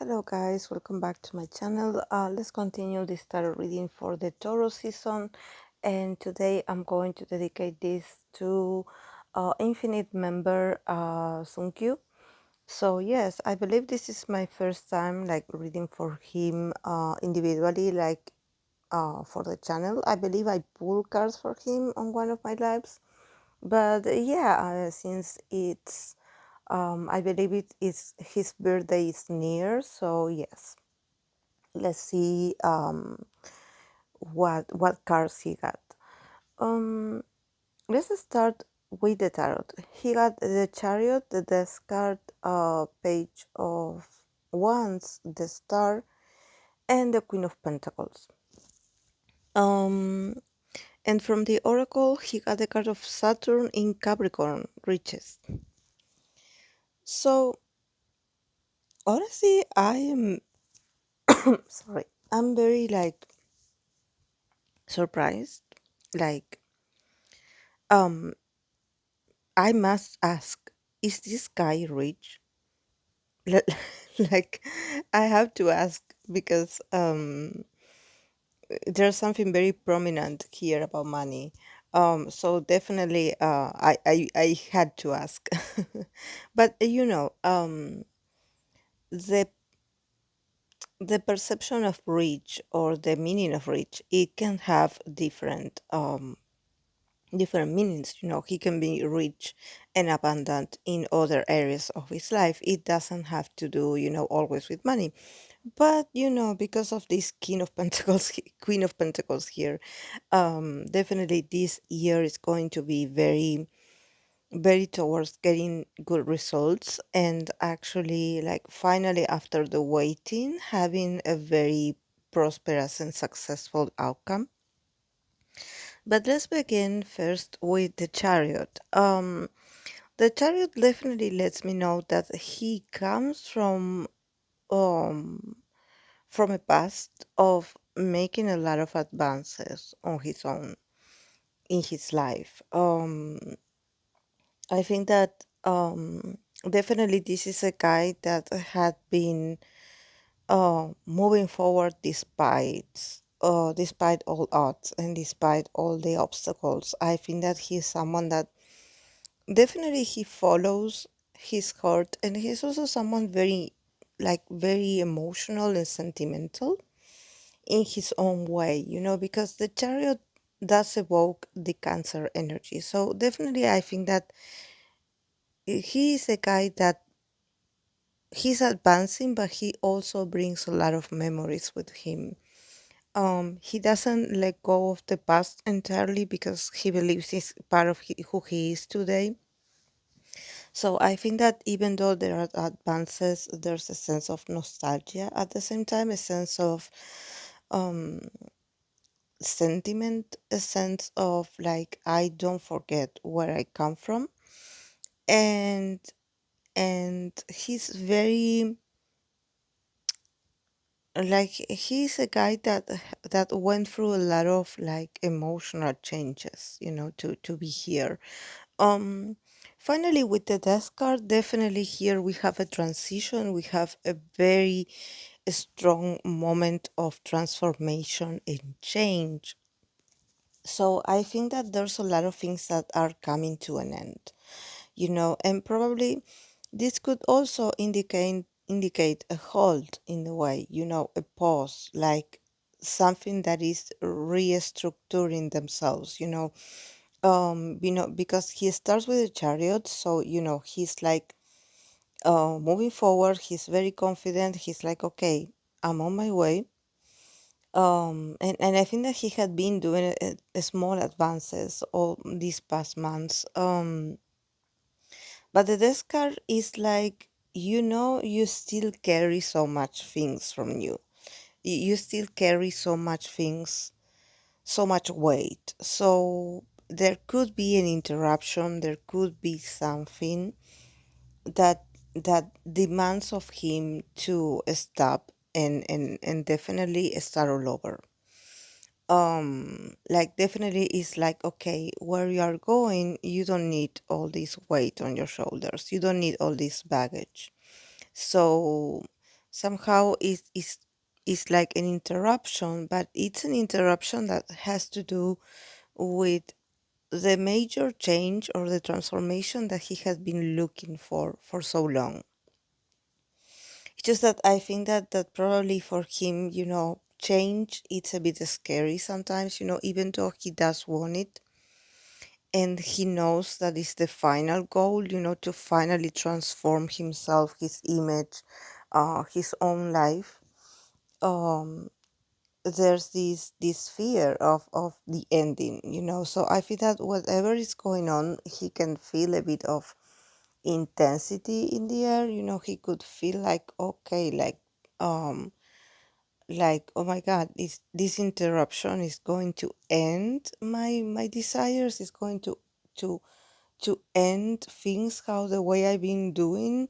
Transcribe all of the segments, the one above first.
Hello guys, welcome back to my channel. Let's continue this tarot reading for the Taurus season, and today I'm going to dedicate this to Infinite member Sungkyu. So yes, I believe this is my first time like reading for him individually, like for the channel. I believe I pulled cards for him on one of my lives, but yeah, since it's I believe it is his birthday is near, so yes, let's see what cards he got. Um, let's start with the tarot. He got the Chariot, the Death card, Page of Wands, the Star, and the Queen of Pentacles. Um, and from the Oracle, he got the card of Saturn in Capricorn, Riches. So honestly, I am sorry. I'm very like surprised. Like, um, I must ask, is this guy rich? Li- Like, I have to ask because there's something very prominent here about money. So definitely, I had to ask. But the the perception of rich or the meaning of rich, it can have different meanings. He can be rich and abundant in other areas of his life. It doesn't have to do always with money, but because of this king of pentacles queen of pentacles here, definitely this year is going to be very very towards getting good results, and actually like finally after the waiting having a very prosperous and successful outcome. But let's begin first with the Chariot. The Chariot definitely lets me know that he comes um from a past of making a lot of advances on his own in his life. I think that definitely this is a guy that had been moving forward despite all odds and despite all the obstacles. I think that he's someone that definitely he follows his heart, and he's also someone very like very emotional and sentimental in his own way, because the Chariot does evoke the Cancer energy. So definitely I think that he is a guy that he's advancing, but he also brings a lot of memories with him. He doesn't let go of the past entirely because he believes it's part of who he is today. So I think that even though there are advances, there's a sense of nostalgia at the same time, a sense of um, sentiment, a sense of like I don't forget where I come from, and he's very like he's a guy that went through a lot of like emotional changes, to be here. um Finally, with the death card, definitely here we have a transition, we have a very strong moment of transformation and change. So I think that there's a lot of things that are coming to an end, and probably this could also indicate a halt in a way, a pause, like something that is restructuring themselves, because he starts with a Chariot, so he's like moving forward, he's very confident, he's like, okay, I'm on my way. And I think that he had been doing a small advances all these past months. But the desk card is like, you still carry so much things from you. You still carry so much things, so much weight. So there could be an interruption, there could be something that demands of him to stop and definitely start all over. Like definitely is like, okay, where you are going, you don't need all this weight on your shoulders, you don't need all this baggage. So somehow is like an interruption, but it's an interruption that has to do with the major change or the transformation that he has been looking for so long. It's just that I think that probably for him, change it's a bit scary sometimes, even though he does want it and he knows that is the final goal, to finally transform himself, his image, his own life. Um, there's this fear of the ending, so I feel that whatever is going on, he can feel a bit of intensity in the air. He could feel like, okay, like, oh my god, this interruption is going to end my desires, is going to end things how the way I've been doing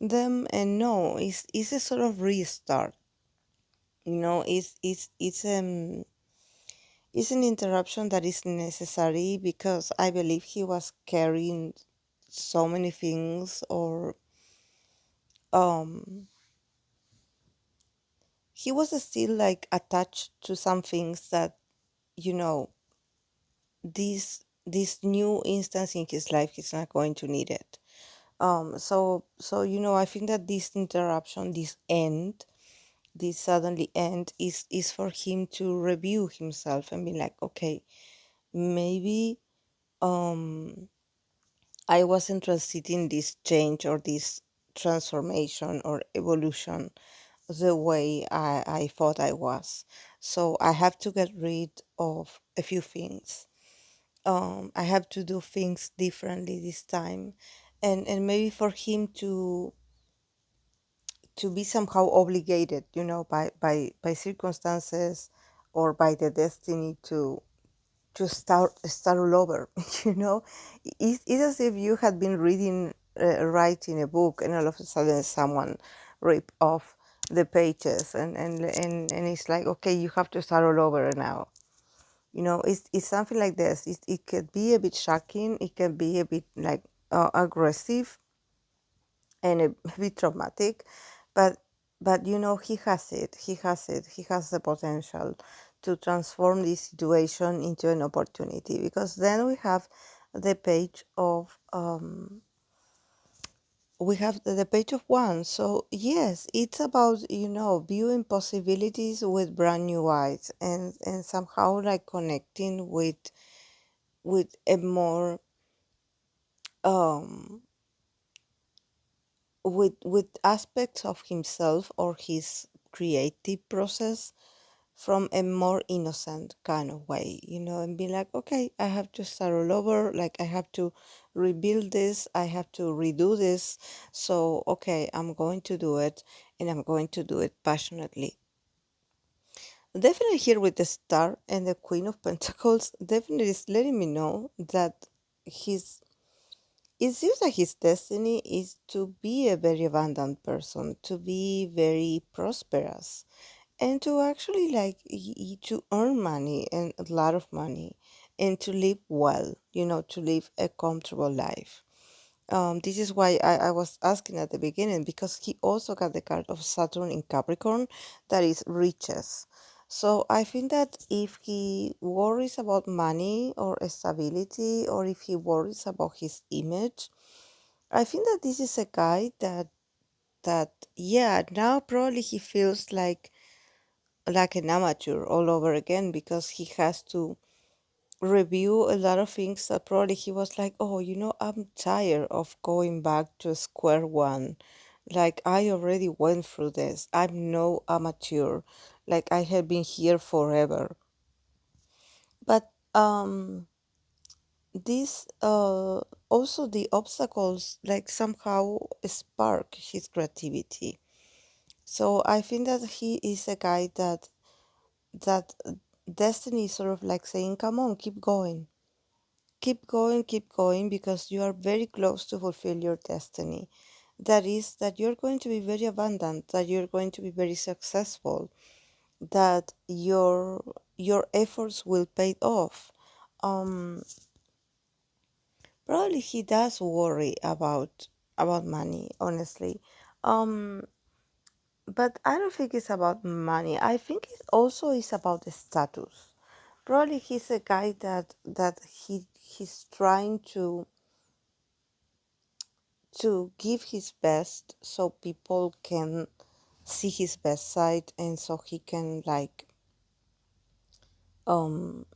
them. And no, it's a sort of restart. It's an interruption that is necessary because I believe he was carrying so many things, or um he was still like attached to some things that, you know this new instance in his life, he's not going to need it. So I think that this interruption, this end, this suddenly end is for him to review himself and be like, okay, maybe um I wasn't interested in this change or this transformation or evolution the way I thought I was. So I have to get rid of a few things. I have to do things differently this time. And maybe for him to be somehow obligated, by circumstances or by the destiny to start all over. you know it's as if you had been reading, writing a book, and all of a sudden someone rip off the pages, and it's like, okay, you have to start all over now. It's something like this. It could be a bit shocking, it can be a bit like aggressive and a bit traumatic, but he has the potential to transform this situation into an opportunity, because then the page of the page of one. So yes, it's about, viewing possibilities with brand new eyes, and somehow like connecting with a more um with aspects of himself or his creative process from a more innocent kind of way, and be like, okay, I have to start all over, like I have to rebuild this, I have to redo this. So okay, I'm going to do it, and I'm going to do it passionately. Definitely here with the star and the Queen of Pentacles, definitely is letting me know that his it seems like his destiny is to be a very abundant person, to be very prosperous, and to actually like to earn money, and a lot of money, and to live well, to live a comfortable life. This is why I was asking at the beginning, because he also got the card of Saturn in Capricorn, that is riches. So I think that if he worries about money or stability, or if he worries about his image, I think that this is a guy that yeah, now probably he feels like an amateur all over again, because he has to review a lot of things that probably he was like, oh, I'm tired of going back to square one. Like, I already went through this. I'm no amateur. Like, I have been here forever. But this also the obstacles like somehow spark his creativity. So I think that he is a guy that destiny is sort of like saying, come on, keep going. Keep going, because you are very close to fulfill your destiny. That is, that you're going to be very abundant, that you're going to be very successful, that your efforts will pay off. Um, Probably he does worry about money, honestly. Um, but I don't think it's about money. I think it also is about the status. Probably he's a guy that he's trying to give his best so people can see his best side, and so he can like um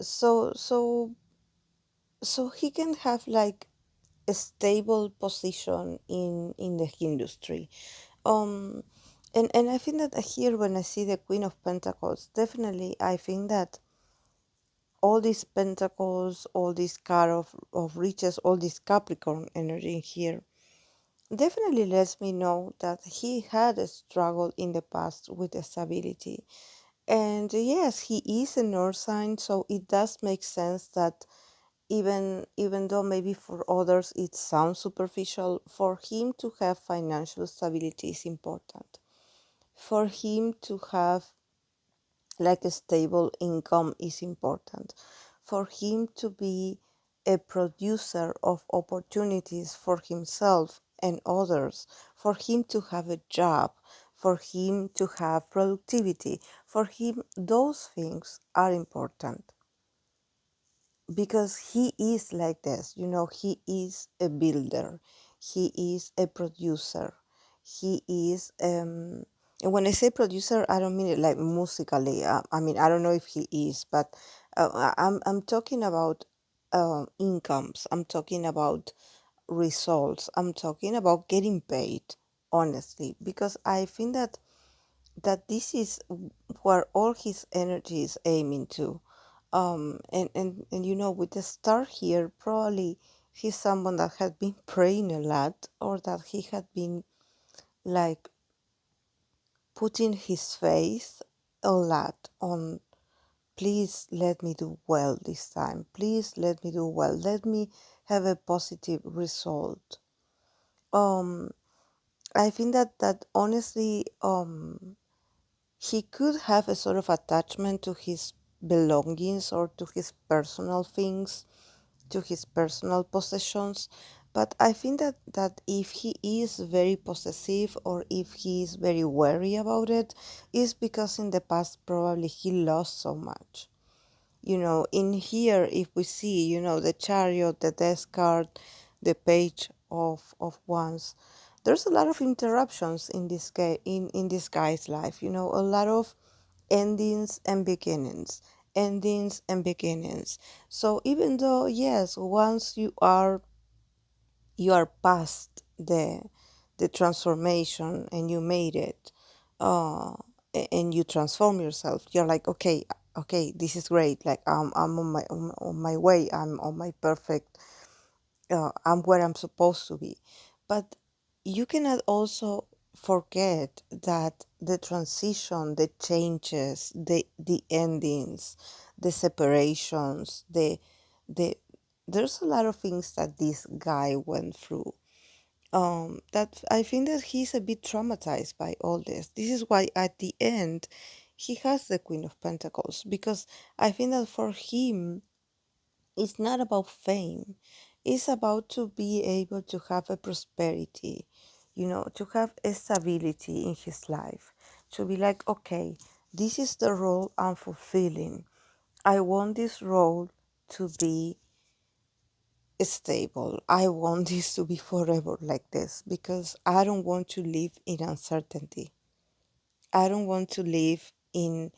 so so so he can have like a stable position in the industry. um and I think that here, when I see the Queen of Pentacles, definitely I think that all these pentacles, all this card of riches, all this Capricorn energy here definitely lets me know that he had a struggle in the past with stability. And yes, he is a North sign, so it does make sense that even though maybe for others it sounds superficial, for him to have financial stability is important. For him to have like a stable income is important. For him to be a producer of opportunities for himself and others, for him to have a job, for him to have productivity, for him, those things are important because he is like this. He is a builder, he is a producer, he is and when I say producer, I don't mean it like musically. I mean, I don't know if he is, but I'm talking about incomes, I'm talking about results, I'm talking about getting paid, honestly, because I think that this is where all his energy is aiming to. And with the star here, probably he's someone that had been praying a lot, or that he had been like putting his faith a lot on, please let me do well this time, please let me do well, let me have a positive result. um I think that honestly, he could have a sort of attachment to his belongings or to his personal things, to his personal possessions. But I think that if he is very possessive, or if he is very wary about it, is because in the past probably he lost so much. In here, if we see, the Chariot, the Death card, the Page of Wands, there's a lot of interruptions in this guy, in this guy's life. A lot of endings and beginnings, endings and beginnings. So even though, yes, once you are past the transformation and you made it, uh and you transform yourself, you're like, okay, okay, this is great, like I'm on my way, I'm on my perfect, I'm where I'm supposed to be. But you cannot also forget that the transition, the changes, the endings, the separations, the there's a lot of things that this guy went through, that I think that he's a bit traumatized by all this. This is why at the end he has the Queen of Pentacles, because I think that for him it's not about fame. It's about to be able to have a prosperity, to have a stability in his life. To be like, okay, this is the role I'm fulfilling. I want this role to be stable. I want this to be forever like this, because I don't want to live in uncertainty. I don't want to live in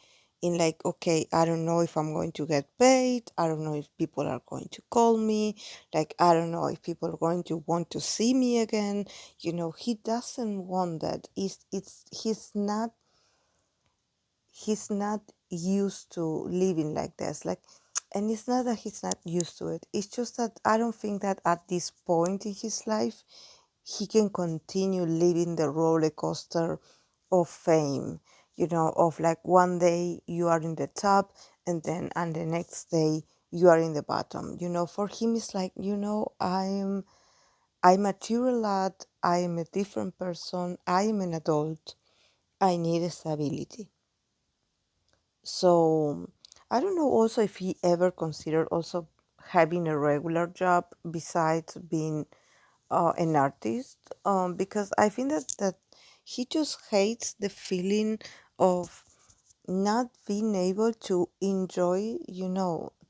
like, okay, I don't know if I'm going to get paid. I don't know if people are going to call me. Like, I don't know if people are going to want to see me again. He doesn't want that. He's not used to living like this. Like, and it's not that he's not used to it. It's just that I don't think that at this point in his life he can continue living the roller coaster of fame, of like one day you are in the top, and the next day you are in the bottom. For him it's like, I mature a lot, I am a different person, I am an adult, I need a stability. So I don't know also if he ever considered also having a regular job besides being an artist, because I think that he just hates the feeling of not being able to enjoy,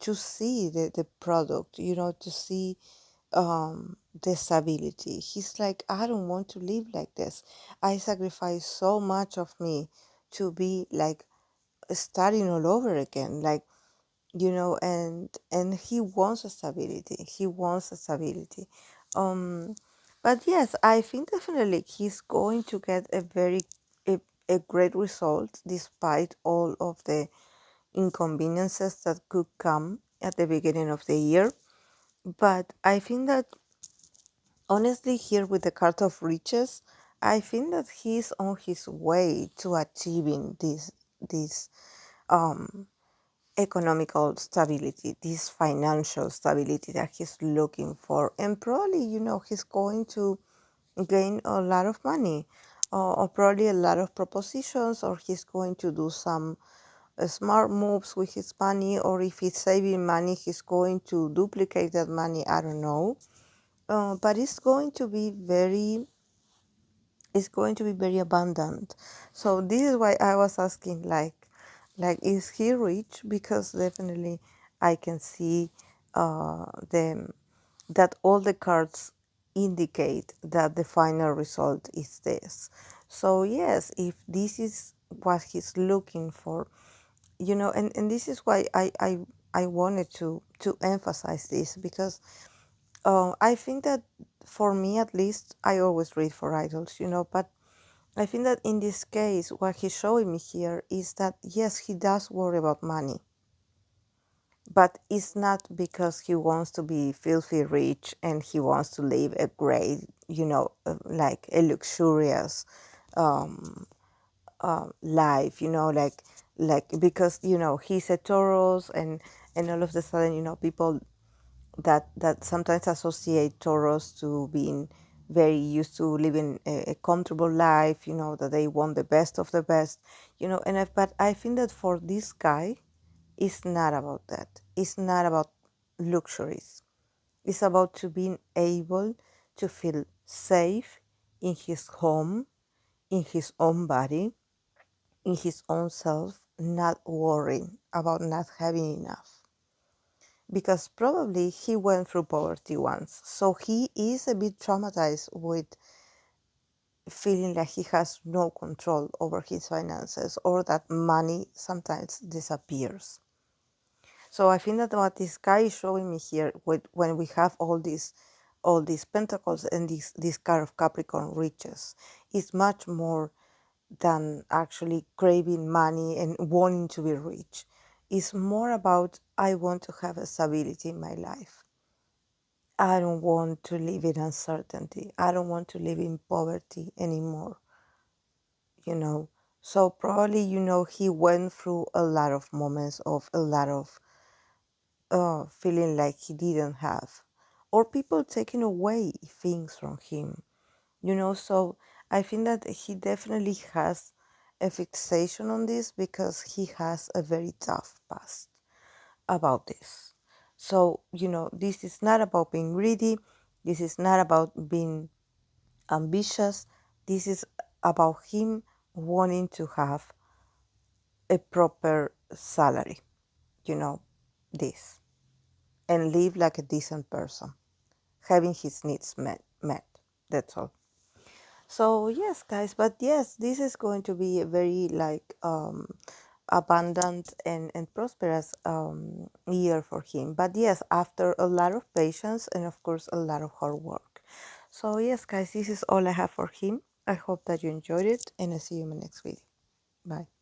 to see the product, to see the stability. He's like, I don't want to live like this. I sacrifice so much of me to be like starting all over again. Like, and he wants a stability. He wants a stability. um but yes, I think definitely he's going to get a, a great result despite all of the inconveniences that could come at the beginning of the year. But I think that honestly, here with the card of riches, I think that he's on his way to achieving this um economical stability, this financial stability that he's looking for. And probably, he's going to gain a lot of money, or probably a lot of propositions, or he's going to do some smart moves with his money, or if he's saving money, he's going to duplicate that money. I don't know. But it's going to be very abundant. So this is why I was asking, like is he rich? Because definitely I can see them that all the cards indicate that the final result is this. So yes, if this is what he's looking for, and this is why I wanted to emphasize this, because I think that for me at least, I always read for idols, but I think that in this case, what he's showing me here is that yes, he does worry about money, but it's not because he wants to be filthy rich and he wants to live a great, like a luxurious um, life, like because he's a Taurus, and all of a sudden, people that sometimes associate Taurus to being very used to living a comfortable life, that they want the best of the best, but I think that for this guy, it's not about that. It's not about luxuries. It's about to being able to feel safe in his home, in his own body, in his own self, not worrying about not having enough, because probably he went through poverty once. So he is a bit traumatized with feeling like he has no control over his finances, or that money sometimes disappears. So I think that what this guy is showing me here, when we have all these pentacles and this card of Capricorn riches, is much more than actually craving money and wanting to be rich. It's more about, I want to have a stability in my life. I don't want to live in uncertainty. I don't want to live in poverty anymore, you know. So probably, he went through a lot of moments of a lot of feeling like he didn't have, or people taking away things from him, So I think that he definitely has a fixation on this because he has a very tough past about this. So, this is not about being greedy. This is not about being ambitious. This is about him wanting to have a proper salary, you know, this, and live like a decent person, having his needs met. That's all. So yes, guys, but yes, this is going to be a very like abundant and prosperous year for him. But yes, after a lot of patience and of course a lot of hard work. So yes, guys, this is all I have for him. I hope that you enjoyed it, and I'll see you in my next video. Bye.